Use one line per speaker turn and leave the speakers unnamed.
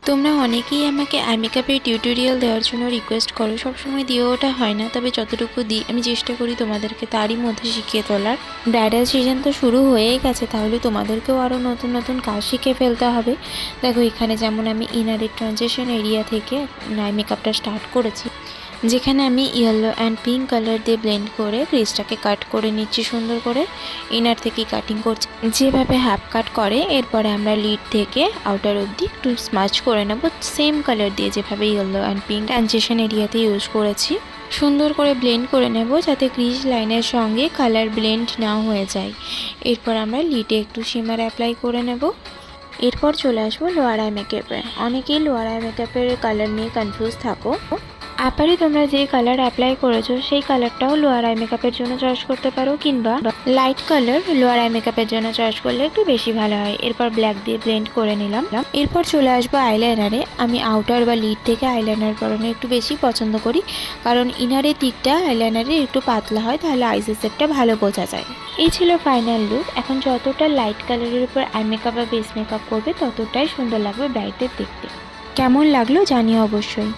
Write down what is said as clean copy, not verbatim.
তোমরা অনেকেই আমাকে আই মেকআপের টিউটোরিয়াল দেওয়ার জন্য রিকোয়েস্ট করো। সবসময় দিয়ে ওটা হয় না, তবে যতটুকু দিই আমি চেষ্টা করি তোমাদেরকে তারই মধ্যে শিখিয়ে তোলার। ব্রাইডাল সিজন তো শুরু হয়েই গেছে, তাহলে তোমাদেরকেও আরও নতুন নতুন কাজ শিখে ফেলতে হবে। দেখো এখানে যেমন আমি ইনারের ট্রানজিশন এরিয়া থেকে আই মেকআপটা স্টার্ট করেছি, যেখানে আমি ইয়েলো অ্যান্ড পিঙ্ক কালার দিয়ে ব্লেন্ড করে ক্রিজটাকে কাট করে নিচ্ছি সুন্দর করে। ইনার থেকে কাটিং করছি যেভাবে হাফ কাট করে, এরপরে আমরা লিড থেকে আউটার অবধি একটু স্মাচ করে নেব সেম কালার দিয়ে, যেভাবে ইয়েলো অ্যান্ড পিঙ্ক ট্রানজিশন এরিয়াতে ইউজ করেছি। সুন্দর করে ব্লেন্ড করে নেব যাতে ক্রিজ লাইনের সঙ্গে কালার ব্লেন্ড না হয়ে যায়। এরপর আমরা লিডে একটু শিমার অ্যাপ্লাই করে নেব। এরপর চলে আসবো লোয়ার আই মেকআপে। অনেকেই লোয়ার আই মেকআপের কালার নিয়ে কনফিউজ থাকো। আপারে তোমরা যে কালার অ্যাপ্লাই করেছো সেই কালারটাও লোয়ার আই মেকআপের জন্য চয়েস করতে পারো, কিংবা লাইট কালার লোয়ার আই মেকআপের জন্য চয়েস করলে একটু বেশি ভালো হয়। এরপর ব্ল্যাক দিয়ে ব্লেন্ড করে নিলাম। এরপর চলে আসবো আইলাইনারে। আমি আউটার বা লিড থেকে আইলাইনার পরানো একটু বেশি পছন্দ করি, কারণ ইনারের দিকটা আইলাইনারে একটু পাতলা হয়, তাহলে আইসের সেটটা ভালো বোঝা যায়। এই ছিল ফাইনাল লুক। এখন যতটা লাইট কালারের উপর আই মেকআপ বা বেস মেকআপ করবে ততটাই সুন্দর লাগবে ব্রাইডদের দেখতে। কেমন লাগলো জানিও অবশ্যই।